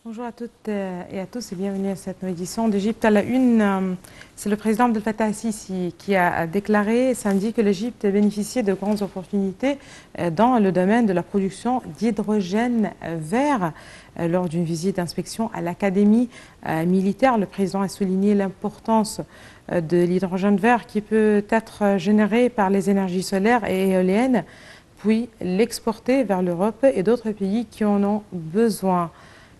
Bonjour à toutes et à tous et bienvenue à cette nouvelle édition d'Égypte à la une. C'est le président Abdel Fattah al-Sisi qui a déclaré samedi que l'Égypte bénéficiait de grandes opportunités dans le domaine de la production d'hydrogène vert. Lors d'une visite d'inspection à l'Académie militaire, le président a souligné l'importance de l'hydrogène vert qui peut être généré par les énergies solaires et éoliennes, puis l'exporter vers l'Europe et d'autres pays qui en ont besoin.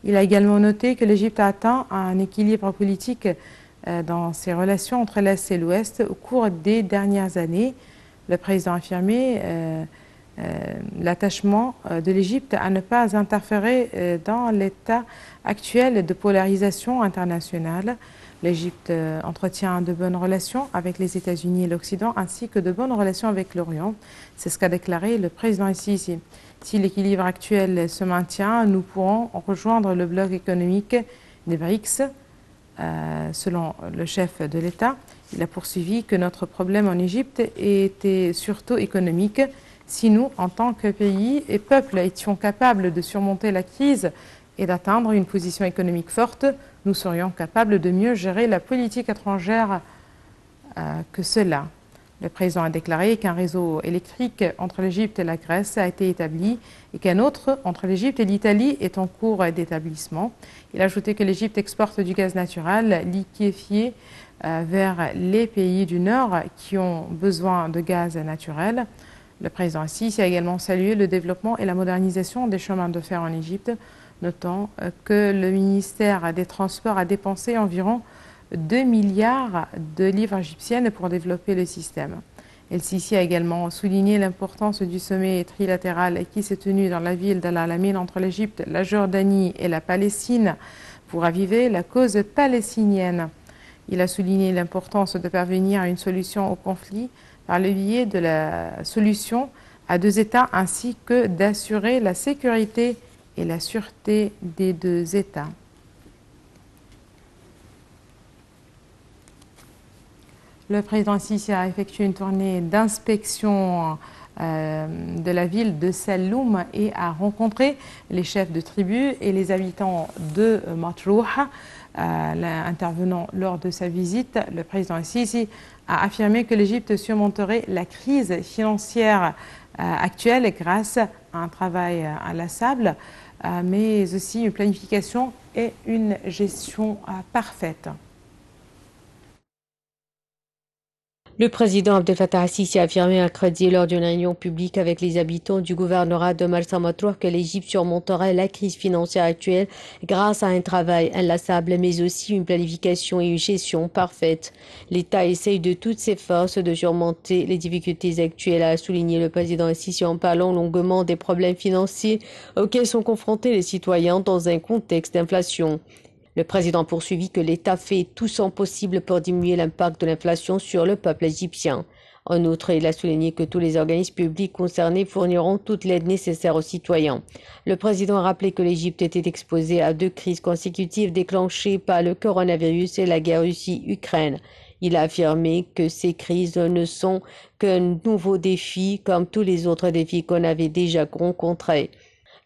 Il a également noté que l'Égypte a atteint un équilibre politique dans ses relations entre l'Est et l'Ouest au cours des dernières années. Le président a affirmé l'attachement de l'Égypte à ne pas interférer dans l'état actuel de polarisation internationale. L'Égypte entretient de bonnes relations avec les États-Unis et l'Occident, ainsi que de bonnes relations avec l'Orient. C'est ce qu'a déclaré le président al-Sisi. Si l'équilibre actuel se maintient, nous pourrons rejoindre le bloc économique des BRICS. Selon le chef de l'État, il a poursuivi que notre problème en Égypte était surtout économique. Si nous, en tant que pays et peuple, étions capables de surmonter la crise et d'atteindre une position économique forte, nous serions capables de mieux gérer la politique étrangère que cela. Le président a déclaré qu'un réseau électrique entre l'Égypte et la Grèce a été établi et qu'un autre entre l'Égypte et l'Italie est en cours d'établissement. Il a ajouté que l'Égypte exporte du gaz naturel liquéfié vers les pays du Nord qui ont besoin de gaz naturel. Le président Sisi a également salué le développement et la modernisation des chemins de fer en Égypte, notant que le ministère des Transports a dépensé environ 2 milliards de livres égyptiennes pour développer le système. El-Sisi a également souligné l'importance du sommet trilatéral qui s'est tenu dans la ville d'Al-Alamein entre l'Égypte, la Jordanie et la Palestine pour raviver la cause palestinienne. Il a souligné l'importance de parvenir à une solution au conflit par le biais de la solution à deux États ainsi que d'assurer la sécurité et la sûreté des deux États. Le président Sisi a effectué une tournée d'inspection de la ville de Selloum et a rencontré les chefs de tribus et les habitants de Matrouha. Intervenant lors de sa visite, le président Sisi a affirmé que l'Égypte surmonterait la crise financière actuelle grâce à un travail inlassable, mais aussi une planification et une gestion parfaite. Le président Abdel Fattah al-Sisi a affirmé mercredi lors d'une réunion publique avec les habitants du gouvernorat de Marsa Matruh que l'Égypte surmonterait la crise financière actuelle grâce à un travail inlassable mais aussi une planification et une gestion parfaite. L'État essaye de toutes ses forces de surmonter les difficultés actuelles, a souligné le président al-Sisi en parlant longuement des problèmes financiers auxquels sont confrontés les citoyens dans un contexte d'inflation. Le président a poursuivi que l'État fait tout son possible pour diminuer l'impact de l'inflation sur le peuple égyptien. En outre, il a souligné que tous les organismes publics concernés fourniront toute l'aide nécessaire aux citoyens. Le président a rappelé que l'Égypte était exposée à 2 crises consécutives déclenchées par le coronavirus et la guerre Russie-Ukraine. Il a affirmé que ces crises ne sont qu'un nouveau défi comme tous les autres défis qu'on avait déjà rencontrés.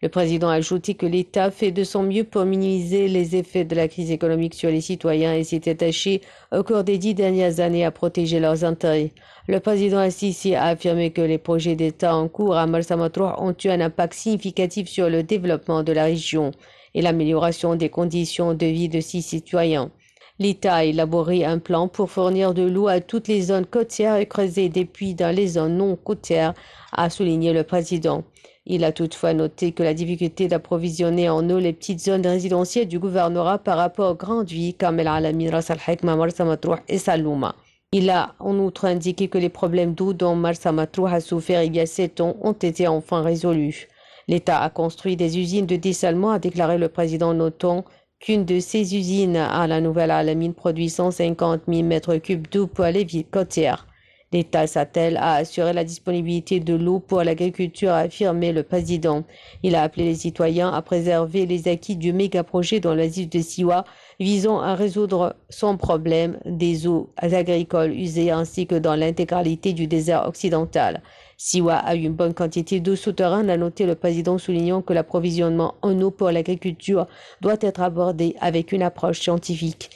Le président a ajouté que l'État fait de son mieux pour minimiser les effets de la crise économique sur les citoyens et s'est attaché au cours des 10 dernières années à protéger leurs intérêts. Le président al-Sisi a affirmé que les projets d'État en cours à Marsa Matruh ont eu un impact significatif sur le développement de la région et l'amélioration des conditions de vie de ses citoyens. L'État a élaboré un plan pour fournir de l'eau à toutes les zones côtières et creuser des puits dans les zones non côtières, a souligné le président. Il a toutefois noté que la difficulté d'approvisionner en eau les petites zones résidentielles du gouvernorat par rapport aux grandes villes comme El Alamein, Ras Al Hikma, Marsa Matruh et Selloum. Il a en outre indiqué que les problèmes d'eau dont Marsa Matruh a souffert il y a 7 ans ont été enfin résolus. L'État a construit des usines de dessalement, a déclaré le président, notant qu'une de ces usines à la Nouvelle Alamein produit 150 000 mètres cubes d'eau pour les villes côtières. L'État s'attelle à assurer la disponibilité de l'eau pour l'agriculture, a affirmé le président. Il a appelé les citoyens à préserver les acquis du méga-projet dans l'Asie de Siwa, visant à résoudre sans problème des eaux agricoles usées ainsi que dans l'intégralité du désert occidental. Siwa a une bonne quantité d'eau souterraine, a noté le président, soulignant que l'approvisionnement en eau pour l'agriculture doit être abordé avec une approche scientifique.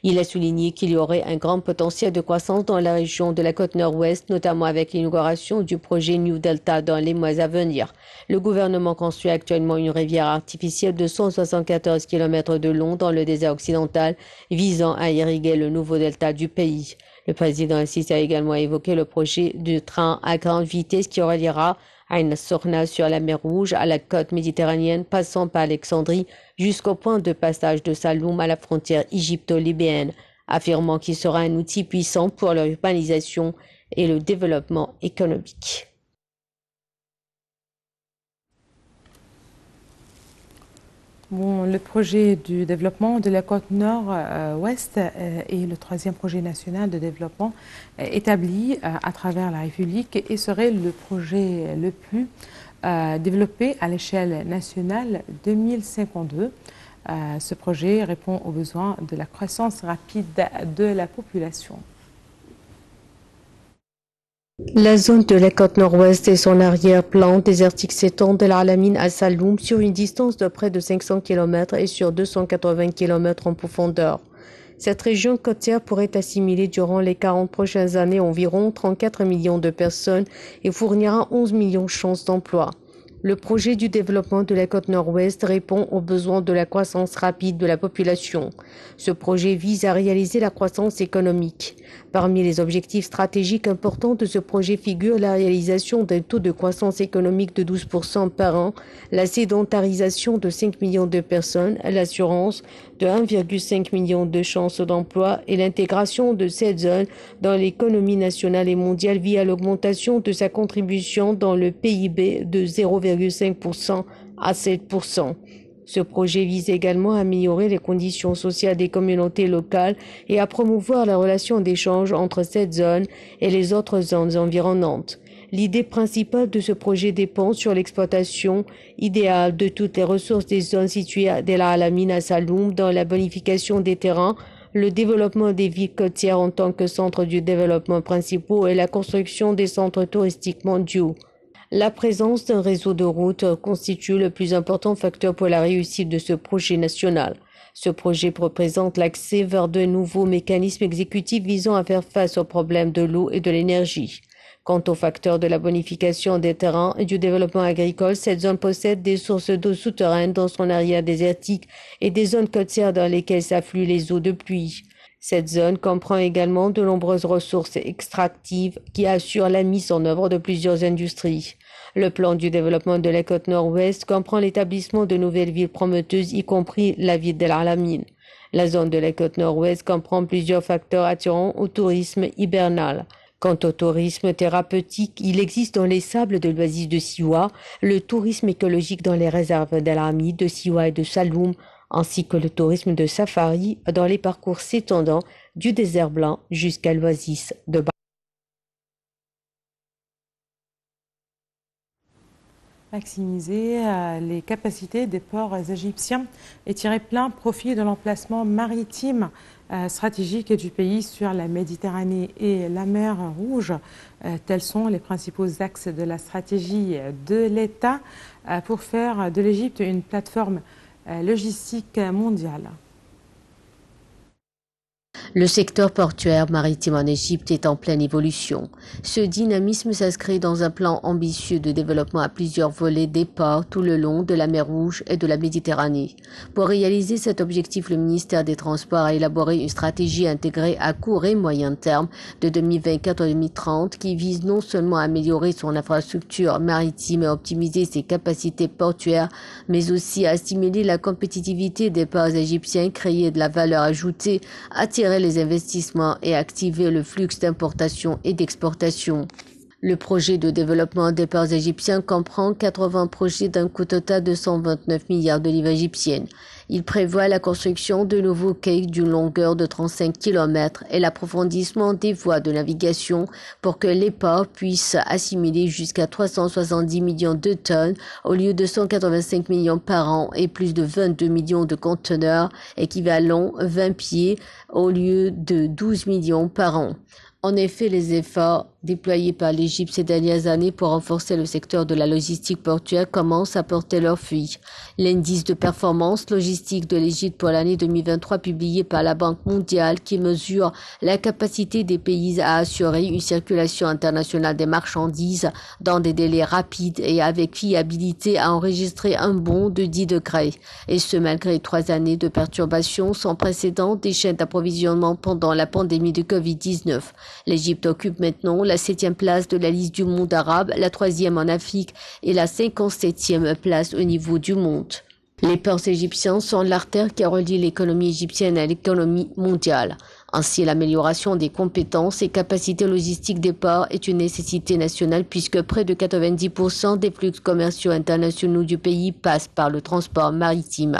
Il a souligné qu'il y aurait un grand potentiel de croissance dans la région de la côte nord-ouest, notamment avec l'inauguration du projet New Delta dans les mois à venir. Le gouvernement construit actuellement une rivière artificielle de 174 km de long dans le désert occidental, visant à irriguer le nouveau delta du pays. Le président Al-Sisi a également évoqué le projet de train à grande vitesse qui reliera Ain Sorna sur la mer Rouge à la côte méditerranéenne, passant par Alexandrie jusqu'au point de passage de Saloum à la frontière égypto-libéenne, affirmant qu'il sera un outil puissant pour l'urbanisation et le développement économique. Bon, le projet du développement de la côte nord-ouest est le troisième projet national de développement établi à travers la République et serait le projet le plus développé à l'échelle nationale 2052. Ce projet répond aux besoins de la croissance rapide de la population. La zone de la côte nord-ouest et son arrière-plan désertique s'étend de l'Alamine à Saloum sur une distance de près de 500 km et sur 280 km en profondeur. Cette région côtière pourrait assimiler durant les 40 prochaines années environ 34 millions de personnes et fournira 11 millions de chances d'emploi. Le projet du développement de la côte nord-ouest répond aux besoins de la croissance rapide de la population. Ce projet vise à réaliser la croissance économique. Parmi les objectifs stratégiques importants de ce projet figure la réalisation d'un taux de croissance économique de 12% par an, la sédentarisation de 5 millions de personnes, l'assurance de 1,5 million de chances d'emploi et l'intégration de cette zone dans l'économie nationale et mondiale via l'augmentation de sa contribution dans le PIB de 0,5% à 7%. Ce projet vise également à améliorer les conditions sociales des communautés locales et à promouvoir la relation d'échange entre cette zone et les autres zones environnantes. L'idée principale de ce projet dépend sur l'exploitation idéale de toutes les ressources des zones situées de l'Alamine à Saloum dans la bonification des terrains, le développement des villes côtières en tant que centre du développement principal et la construction des centres touristiques mondiaux. La présence d'un réseau de routes constitue le plus important facteur pour la réussite de ce projet national. Ce projet représente l'accès vers de nouveaux mécanismes exécutifs visant à faire face aux problèmes de l'eau et de l'énergie. Quant au facteur de la bonification des terrains et du développement agricole, cette zone possède des sources d'eau souterraines dans son arrière désertique et des zones côtières dans lesquelles s'affluent les eaux de pluie. Cette zone comprend également de nombreuses ressources extractives qui assurent la mise en œuvre de plusieurs industries. Le plan du développement de la côte nord-ouest comprend l'établissement de nouvelles villes prometteuses, y compris la ville de l'Alamine. La zone de la côte nord-ouest comprend plusieurs facteurs attirant au tourisme hibernal. Quant au tourisme thérapeutique, il existe dans les sables de l'oasis de Siwa, le tourisme écologique dans les réserves d'Al-Ami, de Siwa et de Saloum, ainsi que le tourisme de safari dans les parcours s'étendant du désert blanc jusqu'à l'oasis de Ba. Maximiser les capacités des ports égyptiens et tirer plein profit de l'emplacement maritime stratégique du pays sur la Méditerranée et la mer Rouge. Tels sont les principaux axes de la stratégie de l'État pour faire de l'Égypte une plateforme logistique mondiale. Le secteur portuaire maritime en Égypte est en pleine évolution. Ce dynamisme s'inscrit dans un plan ambitieux de développement à plusieurs volets des ports tout le long de la mer Rouge et de la Méditerranée. Pour réaliser cet objectif, le ministère des Transports a élaboré une stratégie intégrée à court et moyen terme de 2024 à 2030 qui vise non seulement à améliorer son infrastructure maritime et à optimiser ses capacités portuaires, mais aussi à stimuler la compétitivité des ports égyptiens, créer de la valeur ajoutée, attirer les investissements et activer le flux d'importation et d'exportation. Le projet de développement des ports égyptiens comprend 80 projets d'un coût total de 129 milliards de livres égyptiennes. Il prévoit la construction de nouveaux quais d'une longueur de 35 km et l'approfondissement des voies de navigation pour que les ports puissent assimiler jusqu'à 370 millions de tonnes au lieu de 185 millions par an et plus de 22 millions de conteneurs équivalent 20 pieds au lieu de 12 millions par an. En effet, les efforts déployés par l'Égypte ces dernières années pour renforcer le secteur de la logistique portuaire commencent à porter leurs fruits. L'indice de performance logistique de l'Égypte pour l'année 2023 publié par la Banque mondiale qui mesure la capacité des pays à assurer une circulation internationale des marchandises dans des délais rapides et avec fiabilité a enregistré un bond de 10 degrés. Et ce malgré 3 années de perturbations sans précédent des chaînes d'approvisionnement pendant la pandémie de Covid-19. L'Égypte occupe maintenant la 7e place de la liste du monde arabe, la 3e en Afrique et la 57e place au niveau du monde. Les ports égyptiens sont l'artère qui relie l'économie égyptienne à l'économie mondiale. Ainsi, l'amélioration des compétences et capacités logistiques des ports est une nécessité nationale puisque près de 90% des flux commerciaux internationaux du pays passent par le transport maritime.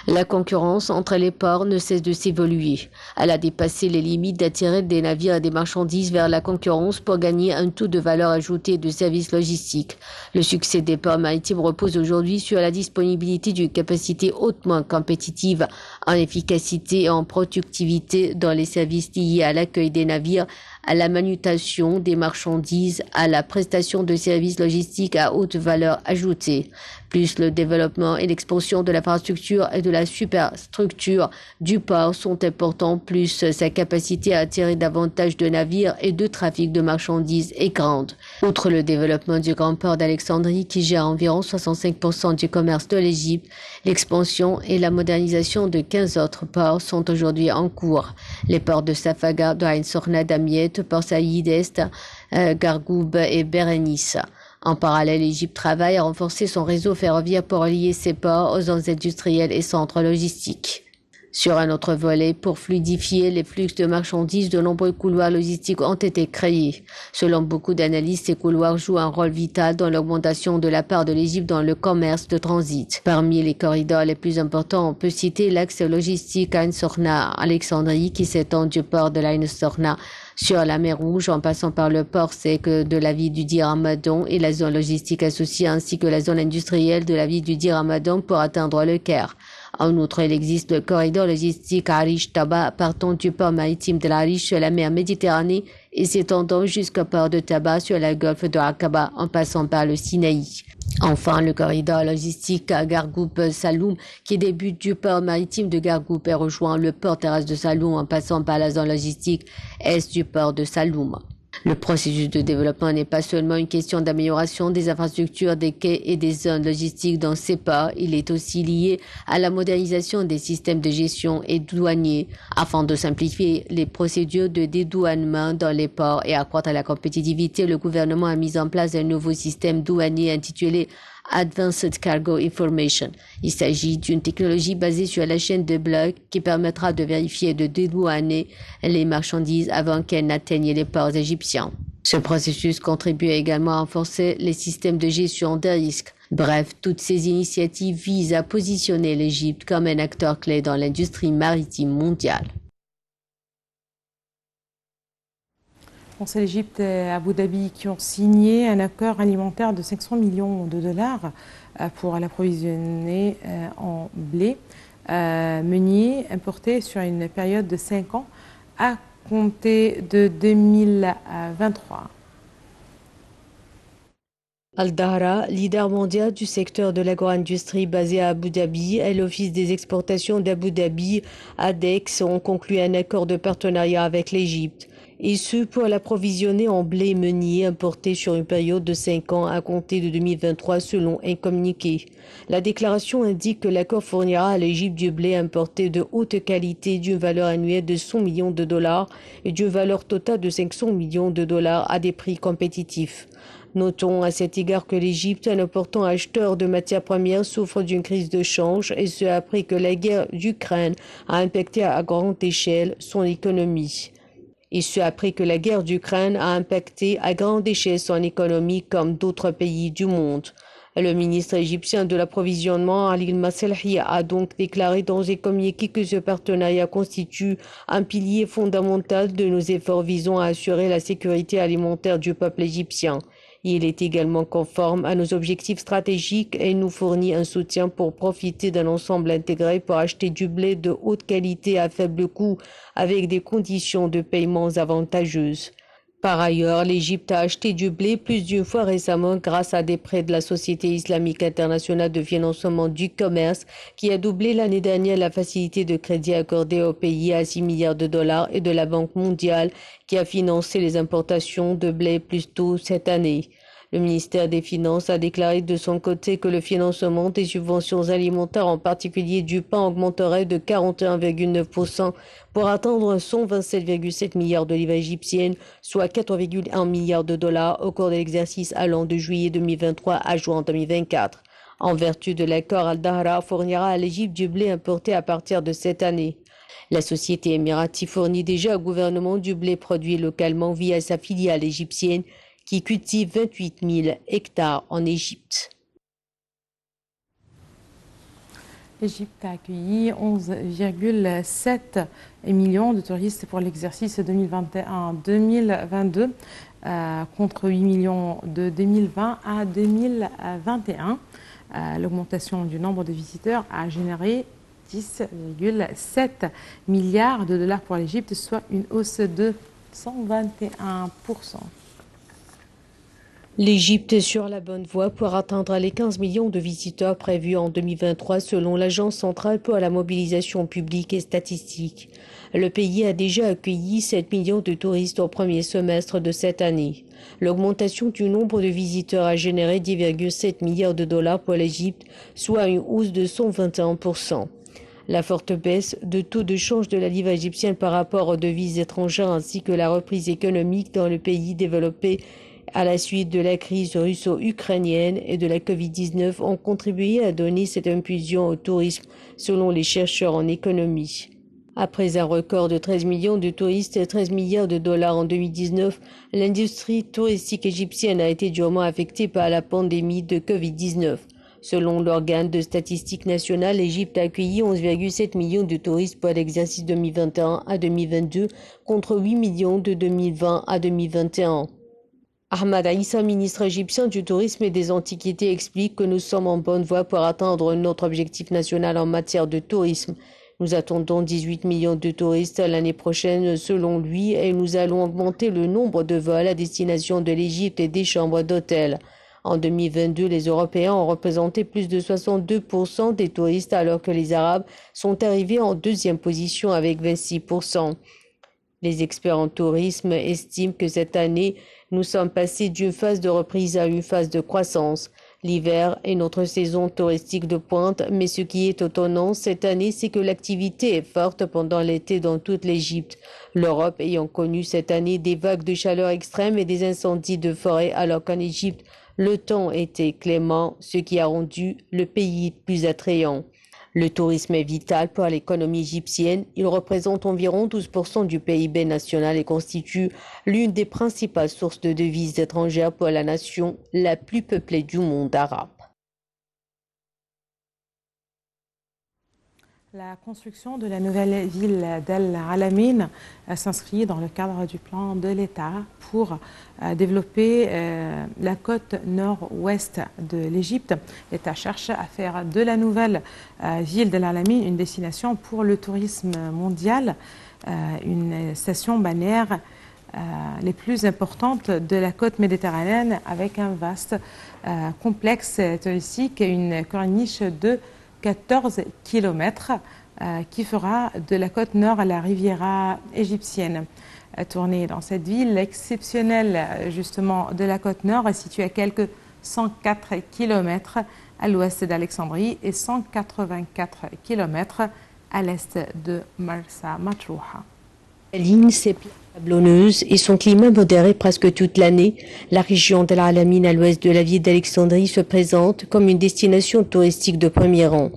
La concurrence entre les ports ne cesse de s'évoluer. Elle a dépassé les limites d'attirer des navires et des marchandises vers la concurrence pour gagner un taux de valeur ajoutée de services logistiques. Le succès des ports maritimes repose aujourd'hui sur la disponibilité d'une capacité hautement compétitive en efficacité et en productivité dans les services liés à l'accueil des navires, à la manutention des marchandises, à la prestation de services logistiques à haute valeur ajoutée. Plus le développement et l'expansion de l'infrastructure et de la superstructure du port sont importants, plus sa capacité à attirer davantage de navires et de trafic de marchandises est grande. Outre le développement du grand port d'Alexandrie qui gère environ 65% du commerce de l'Égypte, l'expansion et la modernisation de 15 autres ports sont aujourd'hui en cours. Les ports de Safaga, de Ain Sorna, Damiette, Port Saïd Est, Gargoub et Bérénice. En parallèle, l'Égypte travaille à renforcer son réseau ferroviaire pour relier ses ports aux zones industrielles et centres logistiques. Sur un autre volet, pour fluidifier les flux de marchandises, de nombreux couloirs logistiques ont été créés. Selon beaucoup d'analystes, ces couloirs jouent un rôle vital dans l'augmentation de la part de l'Égypte dans le commerce de transit. Parmi les corridors les plus importants, on peut citer l'axe logistique Ain Sorna Alexandrie qui s'étend du port de l'Ain Sorna sur la mer Rouge en passant par le port sec de la ville du Dir Hamadon et la zone logistique associée ainsi que la zone industrielle de la ville du Dir Hamadon pour atteindre le Caire. En outre, il existe le corridor logistique Arish-Taba partant du port maritime de l'Arish sur la mer Méditerranée et s'étendant jusqu'au port de Taba sur la golfe de Aqaba en passant par le Sinaï. Enfin, le corridor logistique Gargoub-Saloum qui débute du port maritime de Gargoub et rejoint le port terrestre de Saloum en passant par la zone logistique est du port de Saloum. Le processus de développement n'est pas seulement une question d'amélioration des infrastructures, des quais et des zones logistiques dans ces ports, il est aussi lié à la modernisation des systèmes de gestion et douaniers afin de simplifier les procédures de dédouanement dans les ports et accroître la compétitivité. Le gouvernement a mis en place un nouveau système douanier intitulé Advanced Cargo Information. Il s'agit d'une technologie basée sur la chaîne de blocs qui permettra de vérifier et de dédouaner les marchandises avant qu'elles n'atteignent les ports égyptiens. Ce processus contribue également à renforcer les systèmes de gestion des risques. Bref, toutes ces initiatives visent à positionner l'Égypte comme un acteur clé dans l'industrie maritime mondiale. C'est l'Égypte et Abu Dhabi qui ont signé un accord alimentaire de 500 millions de dollars pour l'approvisionner en blé meunier importé sur une période de 5 ans à compter de 2023. Al-Dahra, leader mondial du secteur de l'agro-industrie basé à Abu Dhabi, et l'Office des exportations d'Abu Dhabi, ADEX, ont conclu un accord de partenariat avec l'Égypte. Et ce pour l'approvisionner en blé meunier importé sur une période de 5 ans à compter de 2023 selon un communiqué. La déclaration indique que l'accord fournira à l'Égypte du blé importé de haute qualité d'une valeur annuelle de 100 millions de dollars et d'une valeur totale de 500 millions de dollars à des prix compétitifs. Notons à cet égard que l'Égypte, un important acheteur de matières premières, souffre d'une crise de change et ce après que la guerre d'Ukraine a impacté à grande échelle son économie. Et ce après que la guerre d'Ukraine a impacté à grande échelle son économie comme d'autres pays du monde. Le ministre égyptien de l'approvisionnement, Ali Maselhi, a donc déclaré dans un communiqué que ce partenariat constitue un pilier fondamental de nos efforts visant à assurer la sécurité alimentaire du peuple égyptien. Il est également conforme à nos objectifs stratégiques et nous fournit un soutien pour profiter d'un ensemble intégré pour acheter du blé de haute qualité à faible coût avec des conditions de paiement avantageuses. Par ailleurs, l'Égypte a acheté du blé plus d'une fois récemment grâce à des prêts de la Société islamique internationale de financement du commerce qui a doublé l'année dernière la facilité de crédit accordée au pays à 6 milliards de dollars et de la Banque mondiale qui a financé les importations de blé plus tôt cette année. Le ministère des Finances a déclaré de son côté que le financement des subventions alimentaires, en particulier du pain, augmenterait de 41,9% pour atteindre 127,7 milliards de livres égyptiennes, soit 4,1 milliards de dollars au cours de l'exercice allant de juillet 2023 à juin 2024. En vertu de l'accord, Al-Dahra fournira à l'Égypte du blé importé à partir de cette année. La société émirati fournit déjà au gouvernement du blé produit localement via sa filiale égyptienne qui cultive 28 000 hectares en Égypte. L'Égypte a accueilli 11,7 millions de touristes pour l'exercice 2021-2022 contre 8 millions de 2020 à 2021. L'augmentation du nombre de visiteurs a généré 10,7 milliards de dollars pour l'Égypte, soit une hausse de 121%. L'Égypte est sur la bonne voie pour atteindre les 15 millions de visiteurs prévus en 2023 selon l'Agence centrale pour la mobilisation publique et statistique. Le pays a déjà accueilli 7 millions de touristes au premier semestre de cette année. L'augmentation du nombre de visiteurs a généré 10,7 milliards de dollars pour l'Égypte, soit une hausse de 121%. La forte baisse de taux de change de la livre égyptienne par rapport aux devises étrangères ainsi que la reprise économique dans le pays développé à la suite de la crise russo-ukrainienne et de la Covid-19 ont contribué à donner cette impulsion au tourisme, selon les chercheurs en économie. Après un record de 13 millions de touristes et 13 milliards de dollars en 2019, l'industrie touristique égyptienne a été durement affectée par la pandémie de Covid-19. Selon l'organe de statistique nationale, l'Égypte a accueilli 11,7 millions de touristes pour l'exercice 2021 à 2022 contre 8 millions de 2020 à 2021. Ahmad Aïssa, ministre égyptien du tourisme et des antiquités, explique que nous sommes en bonne voie pour atteindre notre objectif national en matière de tourisme. Nous attendons 18 millions de touristes l'année prochaine selon lui et nous allons augmenter le nombre de vols à destination de l'Égypte et des chambres d'hôtel. En 2022, les Européens ont représenté plus de 62% des touristes alors que les Arabes sont arrivés en deuxième position avec 26%. Les experts en tourisme estiment que cette année, nous sommes passés d'une phase de reprise à une phase de croissance. L'hiver est notre saison touristique de pointe, mais ce qui est étonnant cette année, c'est que l'activité est forte pendant l'été dans toute l'Égypte. L'Europe ayant connu cette année des vagues de chaleur extrêmes et des incendies de forêt, alors qu'en Égypte, le temps était clément, ce qui a rendu le pays plus attrayant. Le tourisme est vital pour l'économie égyptienne. Il représente environ 12% du PIB national et constitue l'une des principales sources de devises étrangères pour la nation la plus peuplée du monde arabe. La construction de la nouvelle ville d'El Alamein s'inscrit dans le cadre du plan de l'État pour développer la côte nord-ouest de l'Égypte. L'État cherche à faire de la nouvelle ville d'El Alamein une destination pour le tourisme mondial, une station balnéaire les plus importantes de la côte méditerranéenne avec un vaste complexe touristique et une corniche de 14 km qui fera de la côte nord à la Riviera égyptienne. Tournée dans cette ville exceptionnelle justement de la côte nord est située à quelques 104 km à l'ouest d'Alexandrie et 184 km à l'est de Marsa Matrouha. Ses plages sablonneuses et son climat modéré presque toute l'année, la région d'El Alamein à l'ouest de la ville d'Alexandrie se présente comme une destination touristique de premier rang.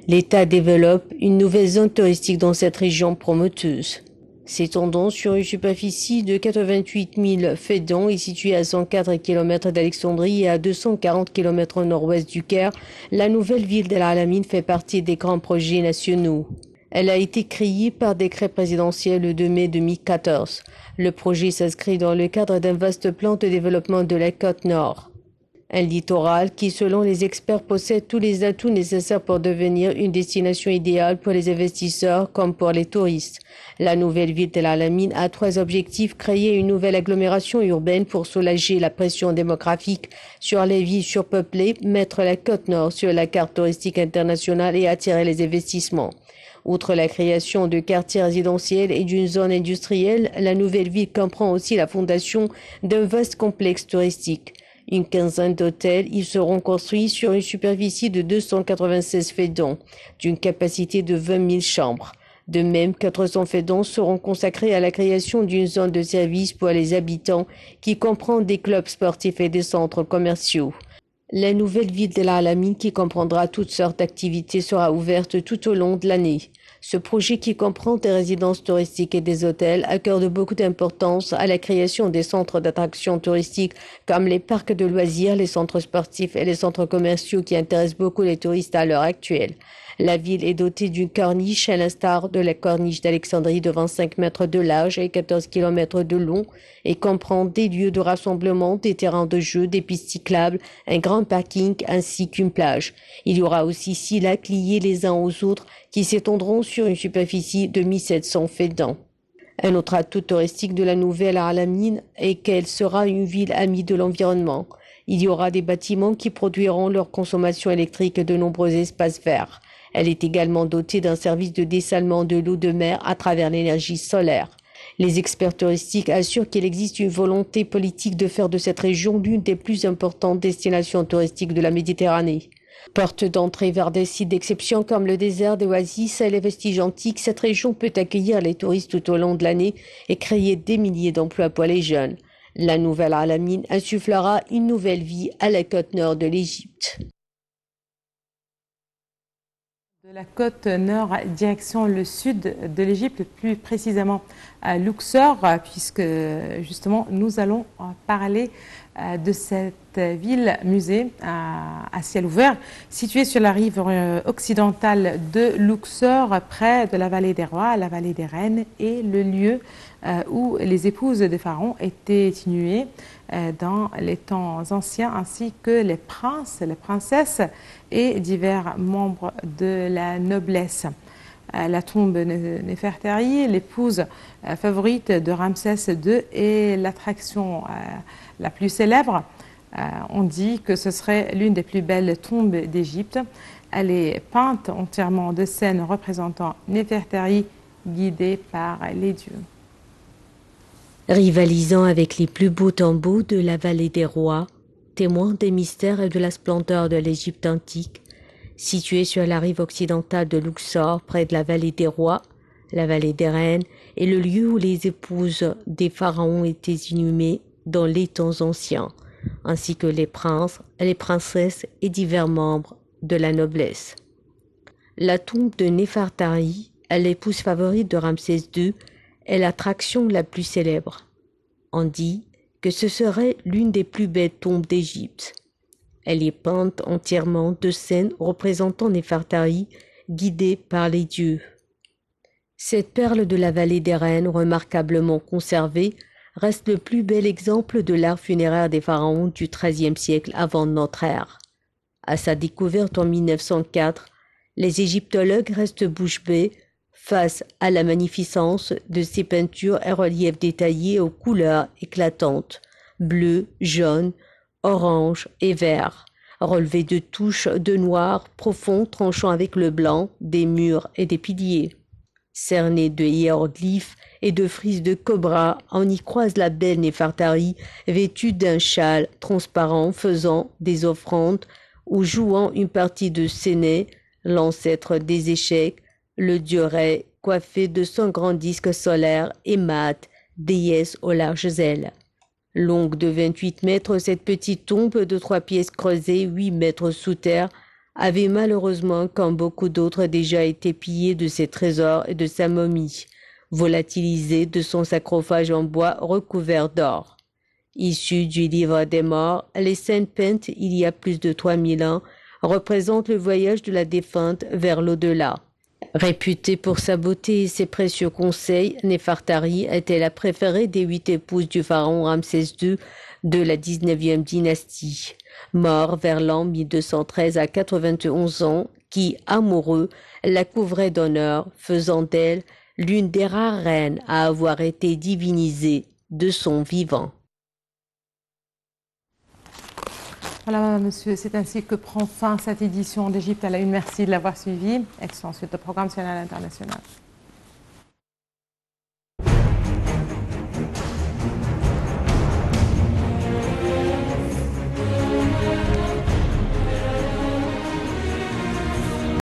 L'État développe une nouvelle zone touristique dans cette région promoteuse. S'étendant sur une superficie de 88 000 fedans et située à 104 km d'Alexandrie et à 240 km au nord-ouest du Caire, la nouvelle ville d'El Alamein fait partie des grands projets nationaux. Elle a été créée par décret présidentiel le 2 mai 2014. Le projet s'inscrit dans le cadre d'un vaste plan de développement de la côte nord. Un littoral qui, selon les experts, possède tous les atouts nécessaires pour devenir une destination idéale pour les investisseurs comme pour les touristes. La nouvelle ville d'El Alamein a 3 objectifs: créer une nouvelle agglomération urbaine pour soulager la pression démographique sur les villes surpeuplées, mettre la côte nord sur la carte touristique internationale et attirer les investissements. Outre la création de quartiers résidentiels et d'une zone industrielle, la nouvelle ville comprend aussi la fondation d'un vaste complexe touristique. Une quinzaine d'hôtels y seront construits sur une superficie de 296 faidans, d'une capacité de 20 000 chambres. De même, 400 faidans seront consacrés à la création d'une zone de service pour les habitants qui comprend des clubs sportifs et des centres commerciaux. La nouvelle ville d'El Alamein, qui comprendra toutes sortes d'activités, sera ouverte tout au long de l'année. Ce projet, qui comprend des résidences touristiques et des hôtels, accorde beaucoup d'importance à la création des centres d'attractions touristiques comme les parcs de loisirs, les centres sportifs et les centres commerciaux qui intéressent beaucoup les touristes à l'heure actuelle. La ville est dotée d'une corniche à l'instar de la corniche d'Alexandrie de 25 mètres de large et 14 km de long et comprend des lieux de rassemblement, des terrains de jeu, des pistes cyclables, un grand parking ainsi qu'une plage. Il y aura aussi 6 lacs liés les uns aux autres qui s'étendront sur une superficie de 1700 faidans. Un autre atout touristique de la nouvelle Alamein est qu'elle sera une ville amie de l'environnement. Il y aura des bâtiments qui produiront leur consommation électrique et de nombreux espaces verts. Elle est également dotée d'un service de dessalement de l'eau de mer à travers l'énergie solaire. Les experts touristiques assurent qu'il existe une volonté politique de faire de cette région l'une des plus importantes destinations touristiques de la Méditerranée. Porte d'entrée vers des sites d'exception comme le désert d'Oasis et les vestiges antiques, cette région peut accueillir les touristes tout au long de l'année et créer des milliers d'emplois pour les jeunes. La nouvelle Alamein insufflera une nouvelle vie à la côte nord de l'Égypte. De la côte nord, direction le sud de l'Égypte, plus précisément à Luxor, puisque justement nous allons parler de cette ville-musée à ciel ouvert, située sur la rive occidentale de Luxor, près de la vallée des rois, la vallée des reines, et le lieu où les épouses des pharaons étaient inhumées dans les temps anciens, ainsi que les princes, les princesses et divers membres de la noblesse. La tombe de Néfertari, l'épouse favorite de Ramsès II, est l'attraction la plus célèbre. On dit que ce serait l'une des plus belles tombes d'Égypte. Elle est peinte entièrement de scènes représentant Néfertari guidée par les dieux. Rivalisant avec les plus beaux tombeaux de la vallée des rois, témoin des mystères et de la splendeur de l'Égypte antique, située sur la rive occidentale de Luxor, près de la vallée des rois, la vallée des reines, et le lieu où les épouses des pharaons étaient inhumées dans les temps anciens, ainsi que les princes, les princesses et divers membres de la noblesse. La tombe de Néfertari, l'épouse favorite de Ramsès II, est l'attraction la plus célèbre. On dit que ce serait l'une des plus belles tombes d'Égypte. Elle est peinte entièrement de scènes représentant Néfertari guidée par les dieux. Cette perle de la vallée des reines, remarquablement conservée, reste le plus bel exemple de l'art funéraire des pharaons du XIIIe siècle avant notre ère. À sa découverte en 1904, les égyptologues restent bouche bée face à la magnificence de ces peintures et reliefs détaillés aux couleurs éclatantes, bleu, jaune, orange et vert, relevés de touches de noir profond tranchant avec le blanc des murs et des piliers. Cernés de hiéroglyphes et de frises de cobra, on y croise la belle Néfertari vêtue d'un châle transparent faisant des offrandes ou jouant une partie de Séné, l'ancêtre des échecs, le dieu Ré, coiffé de son grand disque solaire et mat, déesse aux larges ailes. Longue de 28 mètres, cette petite tombe de 3 pièces creusées 8 mètres sous terre avait malheureusement, comme beaucoup d'autres, déjà été pillée de ses trésors et de sa momie, volatilisée de son sarcophage en bois recouvert d'or. Issue du livre des morts, les scènes peintes il y a plus de 3000 ans représentent le voyage de la défunte vers l'au-delà. Réputée pour sa beauté et ses précieux conseils, Néfertari était la préférée des 8 épouses du pharaon Ramsès II de la 19e dynastie. Mort vers l'an 1213 à 91 ans, qui, amoureux, la couvrait d'honneur, faisant d'elle l'une des rares reines à avoir été divinisée de son vivant. Voilà, monsieur, c'est ainsi que prend fin cette édition d'Égypte à la une. Merci de l'avoir suivi. Excellent suite de programme national et international.